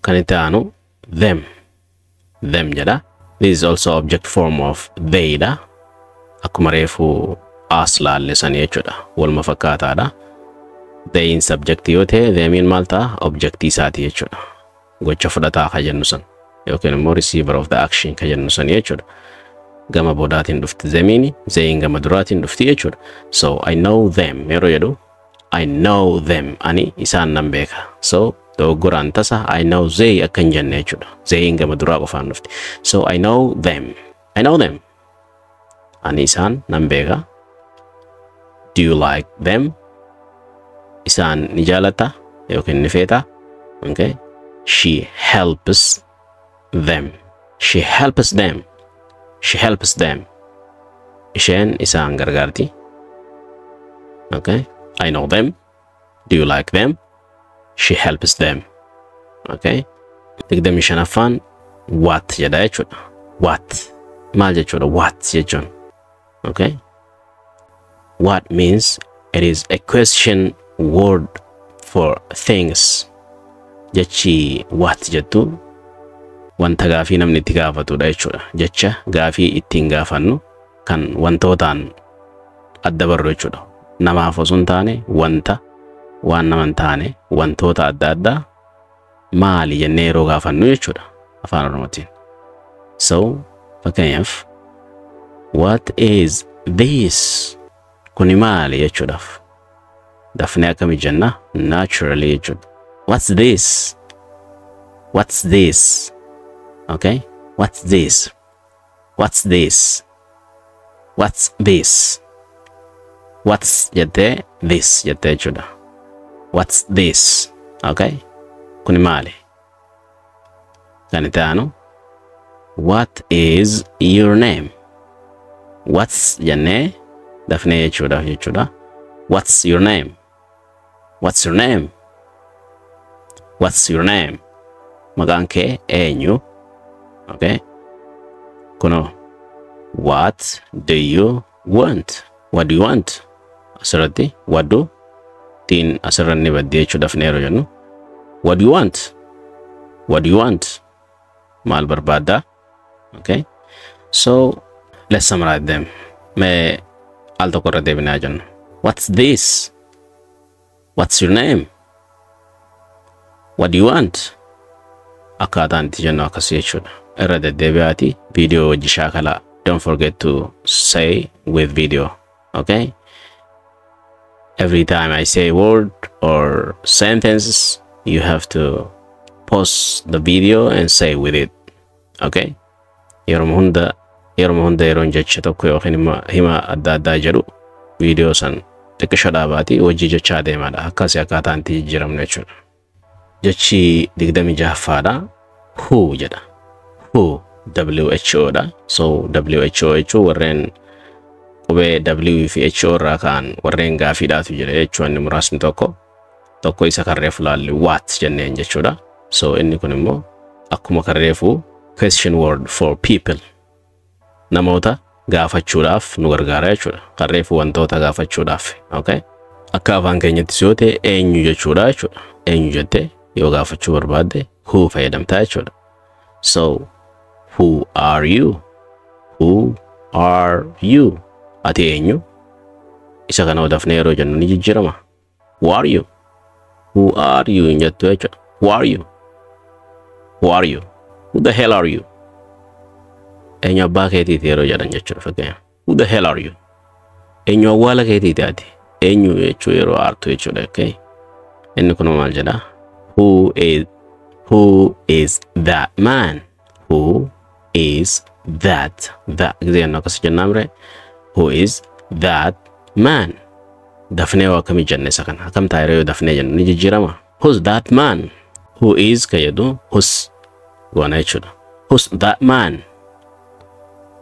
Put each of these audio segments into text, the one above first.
kan itti aanu them jedha. This is also object form of they dha. Akkuma reefu as laallisanii jechuudha. Waluma fakkaataadha. They in subject yoo ta'e themiin maal ta'a? Object isaati jechuudha. Gocha fudhataa ka jennu san yookiin immoo receiver of the action ka jennu san jechuudha. Gama boodaatiin dhufti themiini, zayin gama duraatiin dhufti jechuudha. So I know them yeroo jedhu I know them ani isaan nan beeka. So dogoggoraan tasa I know they akkan jenne jechuudha. Zayin gama duraa qofaan dhufti. So I know them. I know them. Ani isaan nan beeka. Do you like them? Isaan ni jaalata yookiin ni feeta. Okay. She helps them. She helps them. She helps them. Isheen isaan gargaarti. Okay. I know them. Do you like them? She helps them. Okay. Digdami shanaffaan what jedha jechuudha. What. Maal jechuudha? What jechuun. Okay. What means it is a question word for things. Jechi what jettu wanta gaafii namni itti gaafatudha jechuudha. Jecha gaafii ittiin gaafannu kan wantootaan adda barru jechuudha. Namaaf osoo hin taane wanta waan nama hin taane wantoota adda addaa maali jennee yeroo gaafannu jechuudha afaan Oromootiin. So fakkeenyaaf what is this? Kuni maali jechuudhaaf dafnee akkami jenna? Naturally jechuudha. What's this? What's this? Okay. What's this? What's this? What's this? What's jette this jette jechuudha. What's this? Okay. Kuni maali? Kan itti aanu what is your name? What's jenne dafnee jechuudha. What's your name? What's your name? What's your name? Maqaan kee eenyu? Okay. Kuno what do you want? What do you want? Asirratti what do tiin asirranni baddee jechuudhaaf neeroo jennu. What do you want? What do you want? Maal barbaadda? Okay. So let's summarize them. Mee al tokko irra deebinaa jennu. What's this? What's your name? What do you want? Akkaataan itti jennu akkasii jechuudha. Irra deddeebi'aati viidiyoo wajji shaakalaa. Don't forget to say with video. Okay. Every time I say a word or sentences, you have to pause the video and say with it. Okay. Yeroo hunda yeroon jecha tokko yookiin hima adda addaa jedhu viidiyoo san xiqqisho dhaabaati wajji jechaa deemaadha. Akkasii akkaataan itti jijjiiramnu jechuudha. Jechi 26ffaadha. Who jedha. Who WHO dha. So WHO jechuun warreen qubee W fi H irraa ka'an warreen gaafiidhaatu jira jechuun inni muraasni tokko isa kan reefu laalli what jenneen jechuudha. So inni kun immoo akkuma kan reefu question word for people. Namoota gaafachuudhaaf nu gargaara jechuudha. Kan reefu wantoota gaafachuudhaaf. Okay. Akka afaan keenyatti yoo ta'e eenyu jechuudha jechuudha. Eenyu jettee yoo gaafachuu barbaadde who fayyadamtaa jechuudha. So who are you? Who are you? Ati eenyu? Isa kana odafnee yeroo jennu ni jijjiirama. Who are you? Who are you jettu jechuudha. Who are you? Who are you? Who the hell are you? Eenyu abbaa keetiiti yeroo jedhan jechuudha fakkeenya. Who the hell are you? Eenyu awwaala keetiiti ati? Eenyu jechuu yeroo aartu jechuudha. Okay. Inni kun maal jedha? Who is that man? Who is that? Gizee annu akkas jennaamre. Who is that man? Dafnee waa akkamii jenne isa kana. Akkam taayiree yoo dafnee jennu ni jijjiirama. Who's that man? Who is ka jedhu who's goona jechuudha. Who's that man?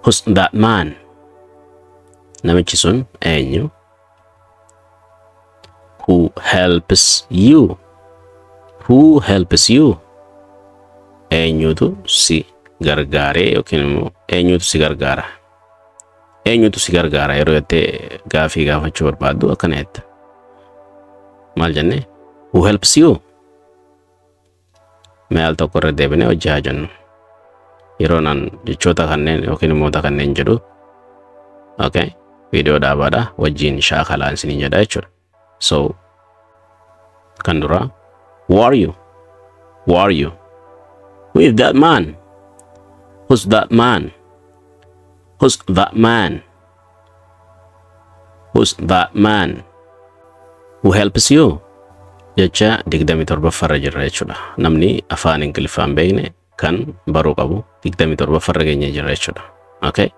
Who's that man? Namichi sun eenyu? Who helps you? Who helps you? Eenyutu si gargaare yookiin immoo eenyutu si gargaara. Eenyutu si gargaara yeroo jettee gaafii gaafachuu barbaaddu akkana jetta. Maal jenne? Who helps you? Mee al tokko irra deebinee hojii haa jennu. Yeroo nan jechoota kanneen yookiin immoota kanneen jedhu. Okay. Viidiyoo dhaabaadha wajjin shaakalaan isinii jedha jechuudha. So kan dura who are you? Who are you? Who is that man? Who's that man? Who's that man? Who's that man? Who helps you? Jecha 27 jirra jechuudha. Namni afaan Ingiliffaan beekne kan baruu qabu 27 geenye jirra jechuudha. Okay?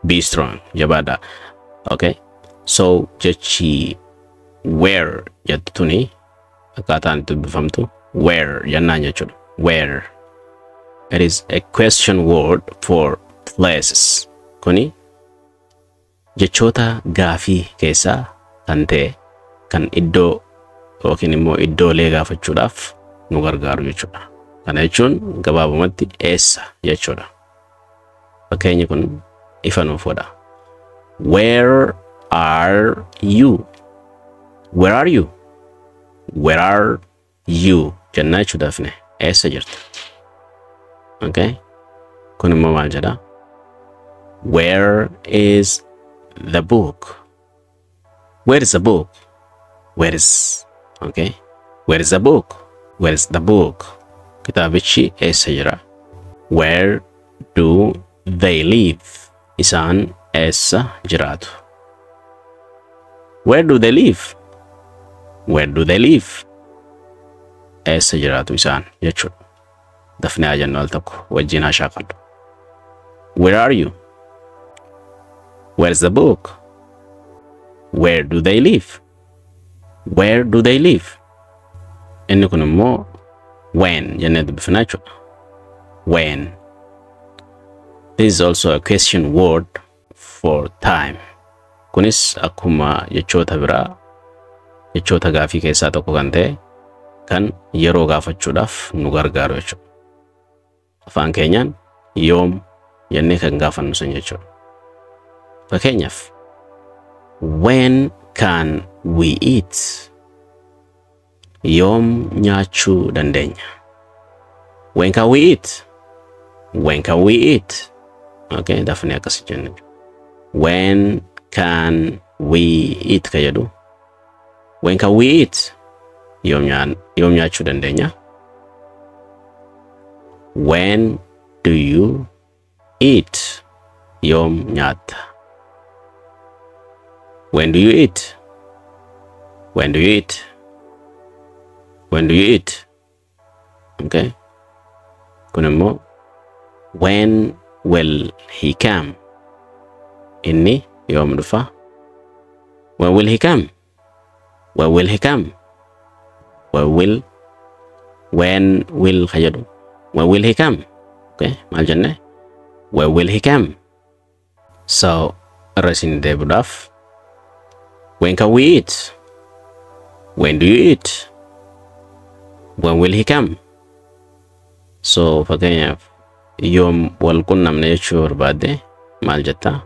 Be strong. Jabaadha. Okay? So jechi where jettuni akkaataan itti dubbifamtu where jennaan jechuudha. Where. It is a question word for places. Kuni jechoota gaafii keessaa kan ta'e kan iddoo yookiin immoo iddoolee gaafachuudhaaf nu gargaaru jechuudha. Kana jechuun gabaabumatti eessa jechuudha. Fakkeenyi kun ifa nuuf godha. Where are you? Where are you? Where are you? Jennaa jechuudhaaf ne eessa jirta. Okay? Kun immoo maal jedha? Where is the book? Where is the book? Where is, okay? Where is the book? Where is the book? Kitaabichi eessa jira? Where do they live? Isaan eessa jiraatu? Where do they live? Where do they live? Eessa jiraatu isaan jechuudha. Dafnee haa jennu al tokko wajjin haa shaaqallu. Where are you? Where's the book? Where do they live? Where do they live? Inni kun immoo when jennee dubbifnaa jechuudha. When. This is also a question word for time. Kunis akkuma jechoota biraa jechoota gaafii keessaa tokko kan ta'e kan yeroo gaafachuudhaaf nu gargaaru jechuudha. Afaan keenyaan yoom jennee kan gaafannu sun jechuudha. Fakkeenyaaf when can we eat? Yoom nyaachuu dandeenya? When can we eat? When can we eat? Okay, dafnee akkas jenne. When can we eat ka jedhu? When can we eat? Yoom nyaachuu dandeenya? When do you eat? Yoom nyaatta? When do you eat? When do you eat? When do you eat? Okay. Kun immoo when will he come? Inni yoom dhufa? When will he come? When will he come? When will khayadu? When will he come? Okay, maal jenne? When will he come? So, rasin deebuudhaaf when can we eat? When do you eat? When will he come? So, fakkeenyaaf yoom wal qunnamne jechuu barbaadde maal jetta?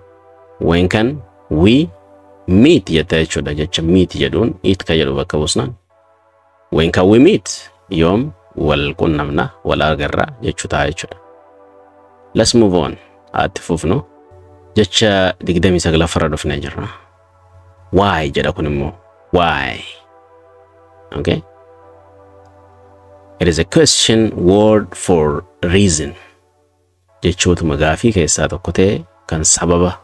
When can we meet jetta jechuudha. Jecha meet jedhuun eat ka jedhu bakka buusnaan. When can we meet? Yoom wal qunnamna wal agarra jechuu ta'a jechuudha. Let's move on. Atti fufnu. Jecha 29 dhufnee jirra. Why jedha kun immoo. Why? Okay? It is a question word for reason. Jechootuma gaafii keessaa tokko ta'e kan sababa.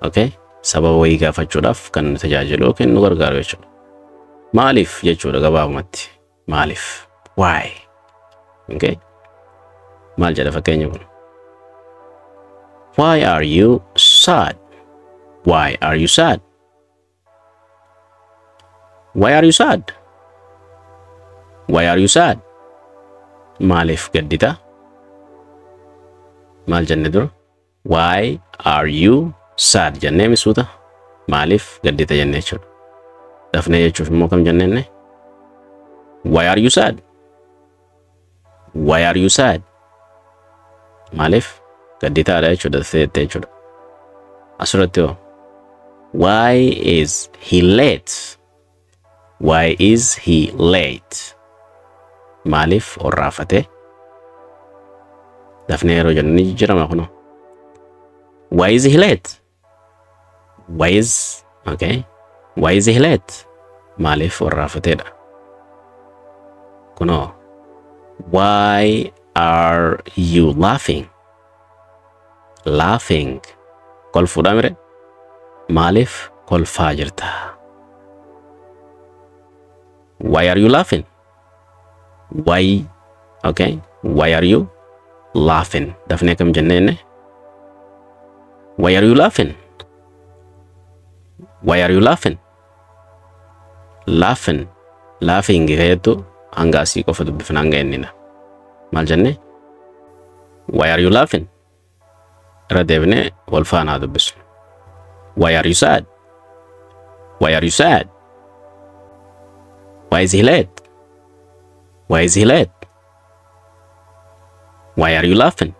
Okay? Sababa wayii gaafachuudhaaf kan nu tajaajilu yookiin nu gargaaru jechuudha. Maaliif jechuudha gabaabumatti. Maaliif? Why? Okay? Maal jedha fakkeenya kun? Why are you sad? Why are you sad? Why are you sad? Why are you sad? Maaliif gaddita? Maal jenne dura? Why are you sad? Jennee misuuta. Maaliif gaddita jennee jechuudha. Dafnee jechuuf immoo kam jennenne? Why are you sad? Why are you sad? Maaliif gadditaadha jechuudha ta'e jechuudha. Asirratti hoo. Why is he late? Why is he late? Maaliif orraafate? Dafnee yeroo jennu ni jijjiirama kuno. Why is he late? Why is he late? Maaliif orraafateedha? Kuno. Why are you laughing? Laughing. Kolfuudha mire? Maaliif kolfaa jirta? Why are you laughing? Why are you laughing? Dafnee kam jennee? Why are you laughing? Why are you laughing? Laughing hedduu hanga asii qofa dubbifna hanga ennina. Maal jennee? Why are you laughing? Irra deebinee wal faanaa dubbisnu. Why are you sad? Why are you sad? Why is he late? Why is he late? Why are you laughing?